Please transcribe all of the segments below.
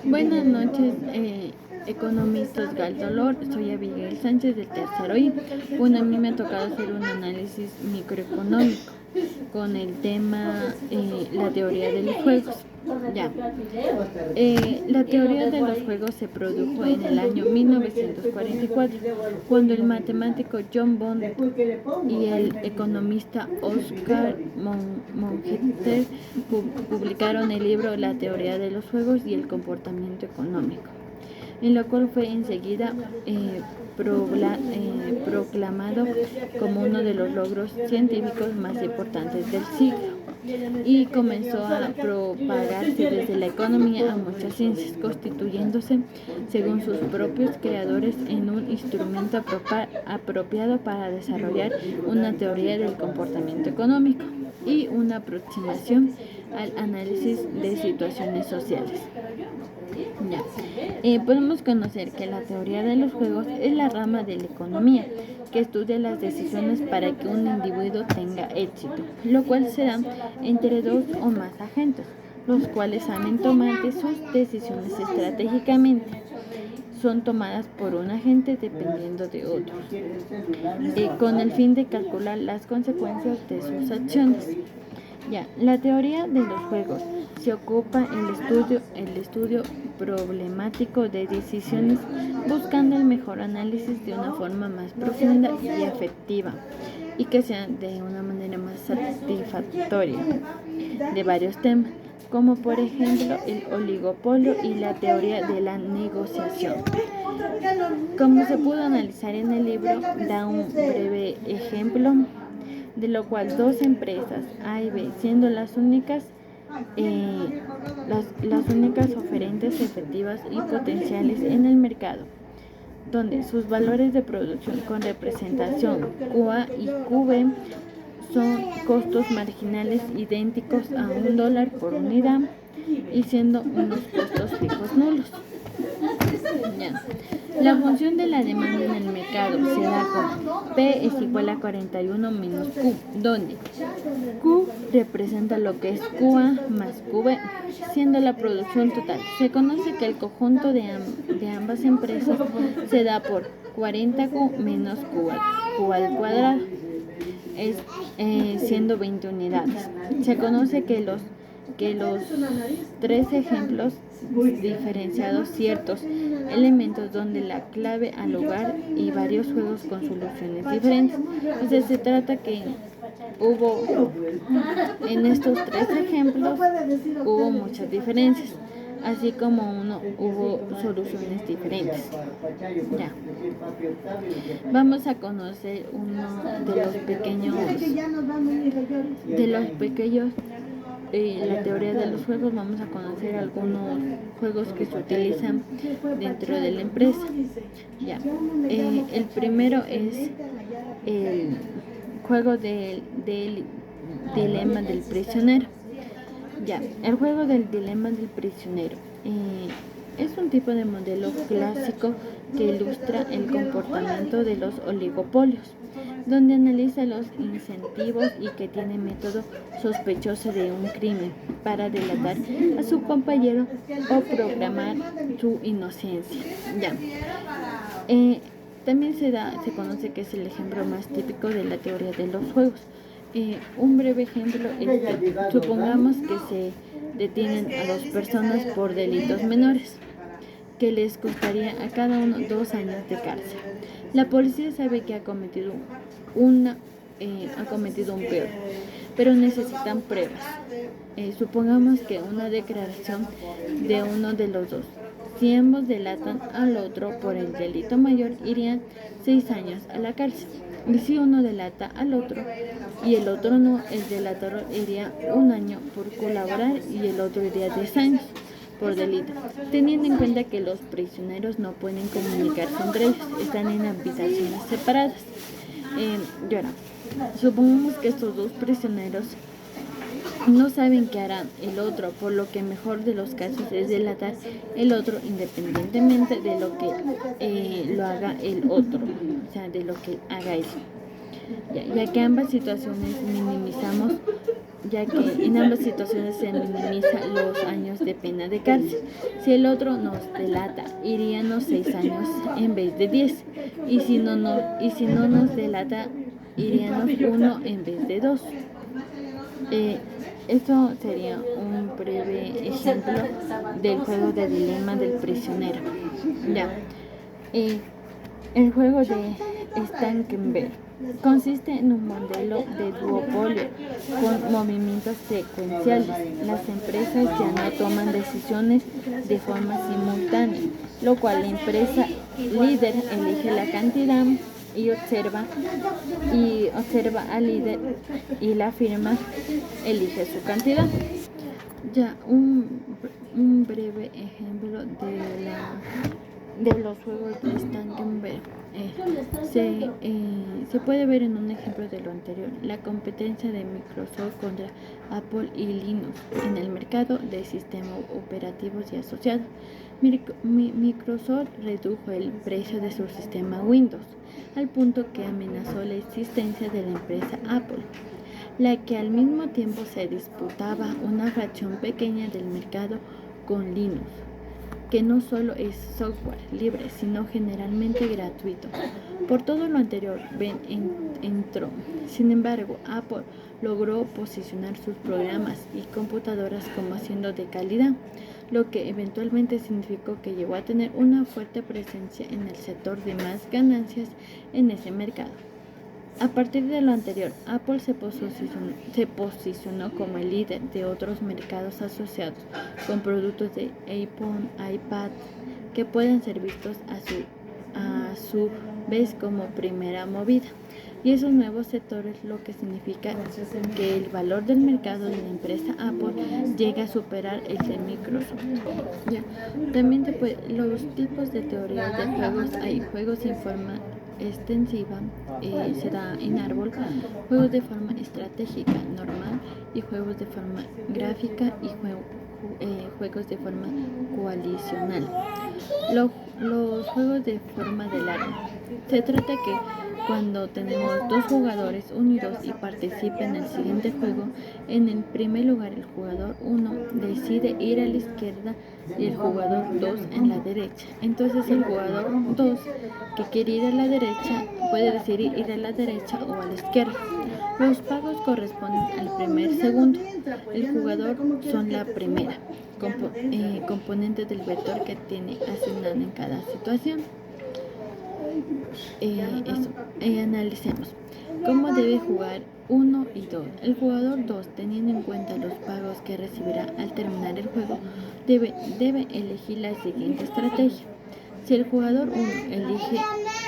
Buenas noches, economistas Galdolor. Soy Abigail Sánchez del tercero I. Bueno, a mí me ha tocado hacer un análisis microeconómico con el tema la teoría de los juegos. Ya. La teoría de los juegos se produjo en el año 1944, cuando el matemático John Bond y el economista Oscar Mongeter publicaron el libro La teoría de los juegos y el comportamiento económico, en lo cual fue enseguida proclamado como uno de los logros científicos más importantes del siglo, y comenzó a propagarse desde la economía a muchas ciencias, constituyéndose, según sus propios creadores, en un instrumento apropiado para desarrollar una teoría del comportamiento económico y una aproximación al análisis de situaciones sociales. Podemos conocer que la teoría de los juegos es la rama de la economía que estudia las decisiones para que un individuo tenga éxito, lo cual se da entre dos o más agentes, los cuales saben tomar sus decisiones estratégicamente. Son tomadas por un agente dependiendo de otros, con el fin de calcular las consecuencias de sus acciones. La teoría de los juegos se ocupa el estudio problemático de decisiones, buscando el mejor análisis de una forma más profunda y efectiva, y que sea de una manera más satisfactoria de varios temas, como por ejemplo el oligopolio y la teoría de la negociación. Como se pudo analizar en el libro, da un breve ejemplo de lo cual dos empresas A y B, siendo las únicas oferentes efectivas y potenciales en el mercado, donde sus valores de producción con representación QA y QB son costos marginales idénticos a $1 por unidad, y siendo unos costos fijos nulos. La función de la demanda en el mercado se da con P es igual a 41 menos Q, donde Q representa lo que es QA más QB, siendo la producción total. Se conoce que el conjunto de ambas empresas se da por 40Q menos Q al cuadrado, siendo 20 unidades. Se conoce que los tres ejemplos diferenciados ciertos elementos donde la clave al hogar y varios juegos con soluciones diferentes. Entonces se trata que en estos tres ejemplos hubo muchas diferencias, así como hubo soluciones diferentes. Vamos a conocer uno de los pequeños la teoría de los juegos. Vamos a conocer algunos juegos que se utilizan dentro de la empresa. El primero es el juego del dilema del prisionero. El juego del dilema del prisionero es un tipo de modelo clásico que ilustra el comportamiento de los oligopolios, donde analiza los incentivos y que tiene método sospechoso de un crimen para delatar a su compañero o programar su inocencia. También se conoce que es el ejemplo más típico de la teoría de los juegos. Un breve ejemplo es que supongamos que se detienen a dos personas por delitos menores, que les costaría a cada uno 2 años de cárcel. La policía sabe que ha cometido un peor, pero necesitan pruebas. Supongamos que una declaración de uno de los dos. Si ambos delatan al otro por el delito mayor, irían 6 años a la cárcel. Y si uno delata al otro y el otro no, el delatador iría 1 año por colaborar y el otro iría 10 años por delito, teniendo en cuenta que los prisioneros no pueden comunicarse entre ellos, están en habitaciones separadas. Supongamos que estos dos prisioneros no saben qué hará el otro, por lo que mejor de los casos es delatar el otro independientemente de lo que lo haga el otro, o sea, de lo que haga eso. Ya que ambas situaciones minimizamos ya que en ambas situaciones se minimizan los años de pena de cárcel. Si el otro nos delata, iríamos 6 años en vez de 10, y si no nos delata, iríamos 1 en vez de 2. Esto sería un breve ejemplo del juego de dilema del prisionero. Ya. El juego de Stankenberg consiste en un modelo de duopolio con movimientos secuenciales. Las empresas ya no toman decisiones de forma simultánea, lo cual la empresa líder elige la cantidad y observa al líder, y la firma elige su cantidad. Ya un breve ejemplo de los juegos de Stankenberg. Se puede ver en un ejemplo de lo anterior, la competencia de Microsoft contra Apple y Linux en el mercado de sistemas operativos y asociados. Microsoft redujo el precio de su sistema Windows al punto que amenazó la existencia de la empresa Apple, la que al mismo tiempo se disputaba una fracción pequeña del mercado con Linux, que no solo es software libre, sino generalmente gratuito. Por todo lo anterior, Ben entró. Sin embargo, Apple logró posicionar sus programas y computadoras como siendo de calidad, lo que eventualmente significó que llegó a tener una fuerte presencia en el sector de más ganancias en ese mercado. A partir de lo anterior, Apple se posicionó como el líder de otros mercados asociados, con productos de iPhone, iPad, que pueden ser vistos a su vez como primera movida. Y esos nuevos sectores, lo que significa que el valor del mercado de la empresa Apple llega a superar el de Microsoft. Ya. También los tipos de teorías de juegos: hay juegos en forma extensiva, se da en árbol, juegos de forma estratégica normal, y juegos de forma gráfica, y juegos de forma coalicional. Los juegos de forma del árbol. Se trata que cuando tenemos dos jugadores unidos y participan en el siguiente juego, en el primer lugar el jugador 1 decide ir a la izquierda y el jugador 2 en la derecha. Entonces el jugador 2 que quiere ir a la derecha puede decidir ir a la derecha o a la izquierda. Los pagos corresponden al primer segundo. El jugador son la primera componente del vector que tiene asignado en cada situación. Analicemos cómo debe jugar 1 y 2. El jugador 2, teniendo en cuenta los pagos que recibirá al terminar el juego, debe elegir la siguiente estrategia. Si el jugador 1 elige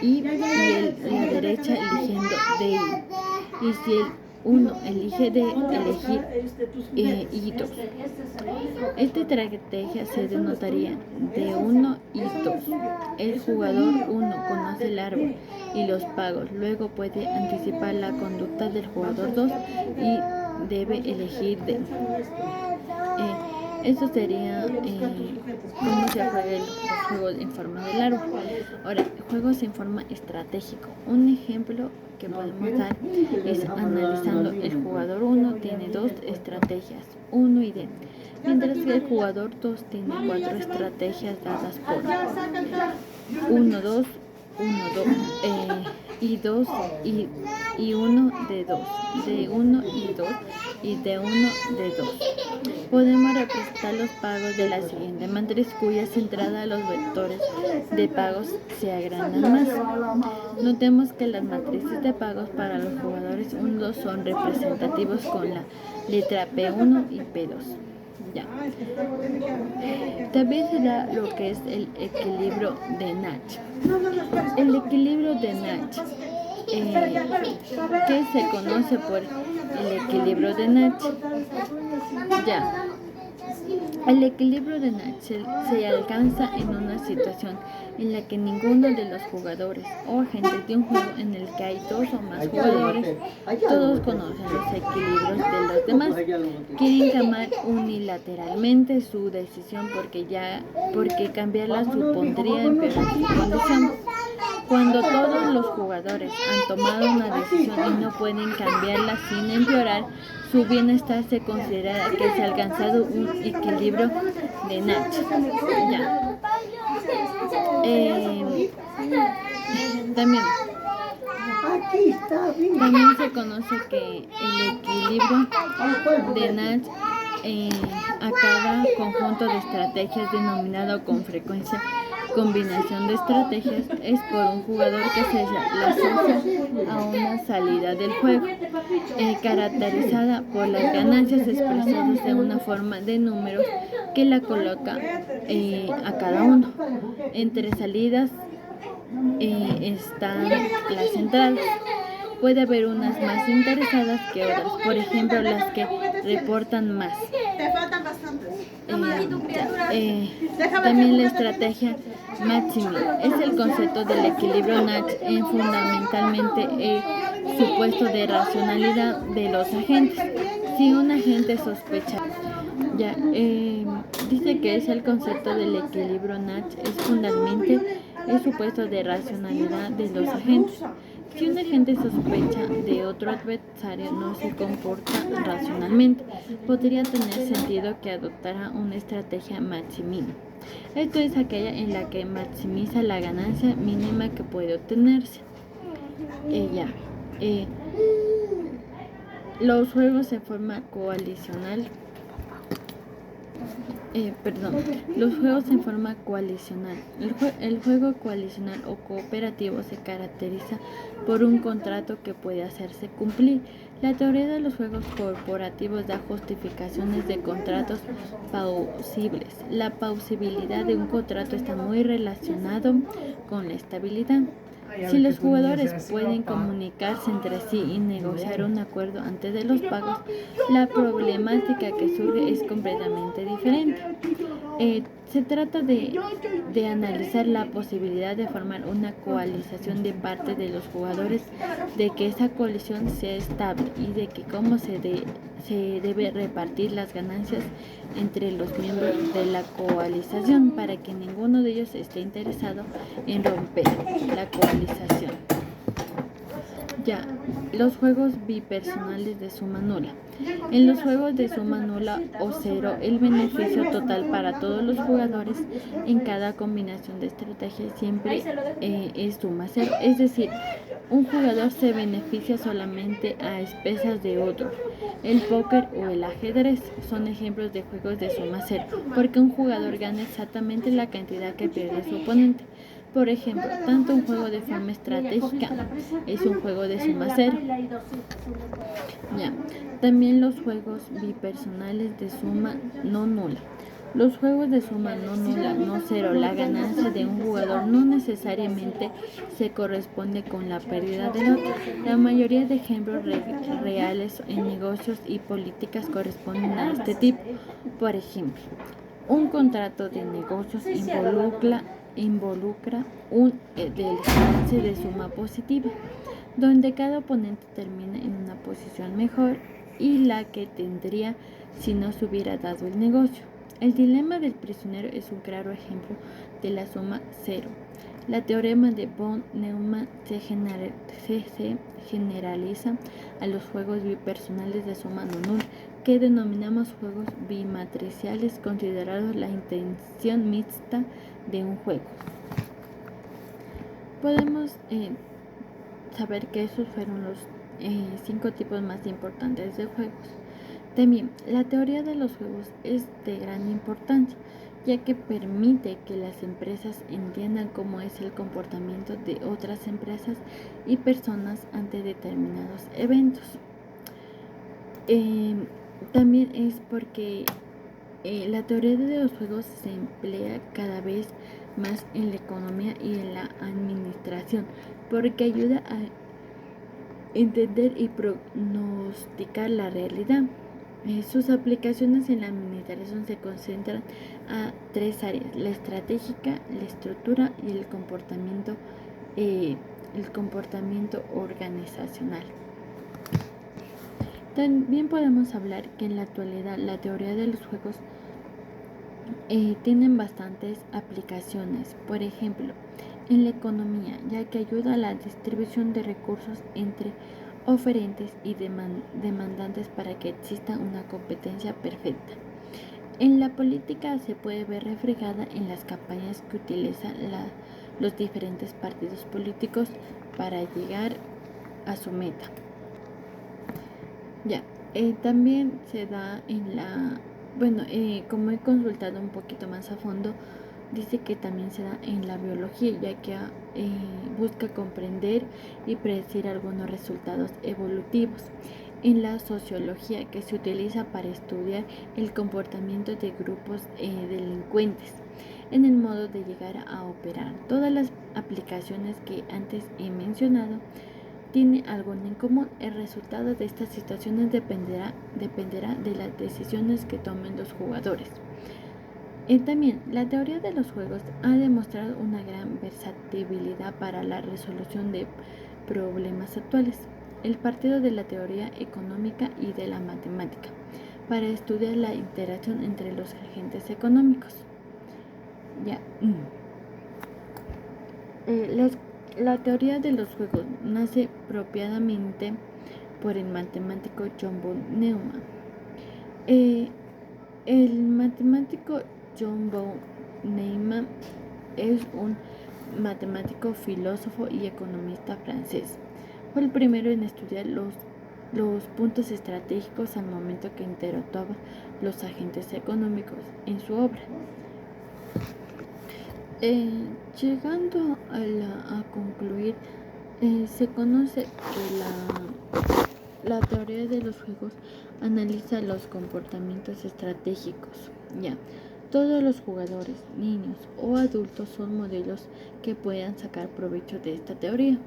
I la derecha eligiendo DI, y si el 1 elige D, elegir I2. Esta estrategia se denotaría D1 y 2. El jugador 1 conoce el árbol y los pagos, luego puede anticipar la conducta del jugador 2 y debe elegir D. Esto sería cómo se juega los juegos en forma del árbol. Ahora, juegos en forma estratégico. Un ejemplo que podemos dar es analizando: el jugador 1 tiene 2 estrategias, 1 y D, mientras que el jugador 2 tiene 4 estrategias dadas por 1, 2, 1, 2 y 2 y 1 de 2, de 1 y 2 y de 1 de 2. Podemos representar los pagos de la siguiente matriz, cuyas entradas a los vectores de pagos se agrandan más. Notemos que las matrices de pagos para los jugadores 1 y 2 son representativos con la letra P1 y P2. Ya. También se da lo que es el equilibrio de Nash. El equilibrio de Nash, que se conoce por el equilibrio de Nash. Ya. El equilibrio de Nash se alcanza en una situación en la que ninguno de los jugadores o agentes de un juego en el que hay 2 o más jugadores, todos conocen los equilibrios de los demás, quieren cambiar unilateralmente su decisión porque cambiarla supondría empeorar su condición. Cuando todos los jugadores han tomado una decisión y no pueden cambiarla sin empeorar su bienestar, se considera que se ha alcanzado un equilibrio de Nash. Ya. También se conoce que el equilibrio de Nash a cada conjunto de estrategias, denominado con frecuencia combinación de estrategias, es por un jugador que se la asocia a una salida del juego, caracterizada por las ganancias expresadas de una forma de números que la coloca a cada uno. Entre salidas están las centrales. Puede haber unas más interesadas que otras, por ejemplo, las que reportan más. También la estrategia Maximi es el concepto del equilibrio Nash en fundamentalmente el supuesto de racionalidad de los agentes. Si un agente sospecha, dice que es el concepto del equilibrio Nash es fundamentalmente el supuesto de racionalidad de los agentes. Si un agente sospecha de otro adversario no se comporta racionalmente, podría tener sentido que adoptara una estrategia maximina. Esto es aquella en la que maximiza la ganancia mínima que puede obtenerse. Los juegos en forma coalicional. Los juegos en forma coalicional. El juego coalicional o cooperativo se caracteriza por un contrato que puede hacerse cumplir. La teoría de los juegos corporativos da justificaciones de contratos pausibles. La pausibilidad de un contrato está muy relacionado con la estabilidad. Si los jugadores pueden comunicarse entre sí y negociar un acuerdo antes de los pagos, la problemática que surge es completamente diferente. Se trata de analizar la posibilidad de formar una coalición de parte de los jugadores, de que esa coalición sea estable y de que cómo se debe repartir las ganancias entre los miembros de la coalición para que ninguno de ellos esté interesado en romper la coalición. Los juegos bipersonales de suma nula. En los juegos de suma nula o cero, el beneficio total para todos los jugadores en cada combinación de estrategias siempre es suma cero. Es decir, un jugador se beneficia solamente a expensas de otro. El póker o el ajedrez son ejemplos de juegos de suma cero, porque un jugador gana exactamente la cantidad que pierde su oponente. Por ejemplo, tanto un juego de forma estratégica es un juego de suma cero. También los juegos bipersonales de suma no nula. Los juegos de suma no nula, no cero, la ganancia de un jugador no necesariamente se corresponde con la pérdida del otro. La mayoría de ejemplos reales en negocios y políticas corresponden a este tipo. Por ejemplo, un contrato de negocios involucra un balance de suma positiva, donde cada oponente termina en una posición mejor y la que tendría si no se hubiera dado el negocio. El dilema del prisionero es un claro ejemplo de la suma cero. La teorema de von Neumann se generaliza a los juegos bipersonales de suma no nula, que denominamos juegos bimatriciales, considerados la intención mixta de un juego. Podemos saber que esos fueron los 5 tipos más importantes de juegos. También, la teoría de los juegos es de gran importancia, ya que permite que las empresas entiendan cómo es el comportamiento de otras empresas y personas ante determinados eventos. También es porque la teoría de los juegos se emplea cada vez más en la economía y en la administración, porque ayuda a entender y pronosticar la realidad. Sus aplicaciones en la administración se concentran a 3 áreas: la estratégica, la estructura y el comportamiento organizacional. También podemos hablar que en la actualidad la teoría de los juegos tienen bastantes aplicaciones. Por ejemplo, en la economía, ya que ayuda a la distribución de recursos entre oferentes y demandantes para que exista una competencia perfecta. En la política se puede ver reflejada en las campañas que utilizan los diferentes partidos políticos para llegar a su meta. También se da en como he consultado un poquito más a fondo, dice que también se da en la biología, ya que busca comprender y predecir algunos resultados evolutivos. En la sociología, que se utiliza para estudiar el comportamiento de grupos delincuentes, en el modo de llegar a operar. Todas las aplicaciones que antes he mencionado tiene algo en común. El resultado de estas situaciones dependerá de las decisiones que tomen los jugadores. También, la teoría de los juegos ha demostrado una gran versatilidad para la resolución de problemas actuales. El partido de la teoría económica y de la matemática para estudiar la interacción entre los agentes económicos. La teoría de los juegos nace propiamente por el matemático John von Neumann. El matemático John von Neumann es un matemático, filósofo y economista francés. Fue el primero en estudiar los puntos estratégicos al momento que interactuaban los agentes económicos en su obra. Llegando a concluir, se conoce que la teoría de los juegos analiza los comportamientos estratégicos. Todos los jugadores, niños o adultos, son modelos que puedan sacar provecho de esta teoría.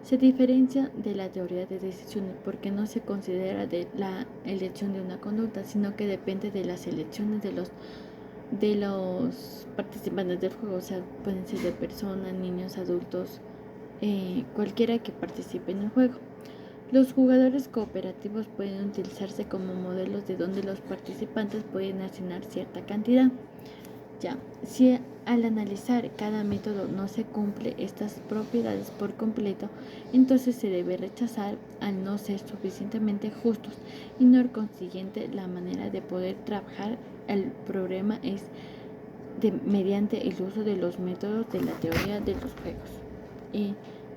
Se diferencia de la teoría de decisiones porque no se considera de la elección de una conducta, sino que depende de las elecciones de los participantes del juego, o sea, pueden ser de personas, niños, adultos, cualquiera que participe en el juego. Los jugadores cooperativos pueden utilizarse como modelos de donde los participantes pueden asignar cierta cantidad. Si al analizar cada método no se cumple estas propiedades por completo, entonces se debe rechazar al no ser suficientemente justos y no consiguiente la manera de poder trabajar el problema es mediante el uso de los métodos de la teoría de los juegos.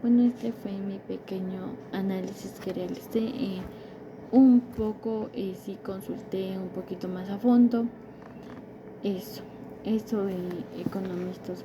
Este fue mi pequeño análisis que realicé. Un poco, sí consulté un poquito más a fondo. Eso, economistas.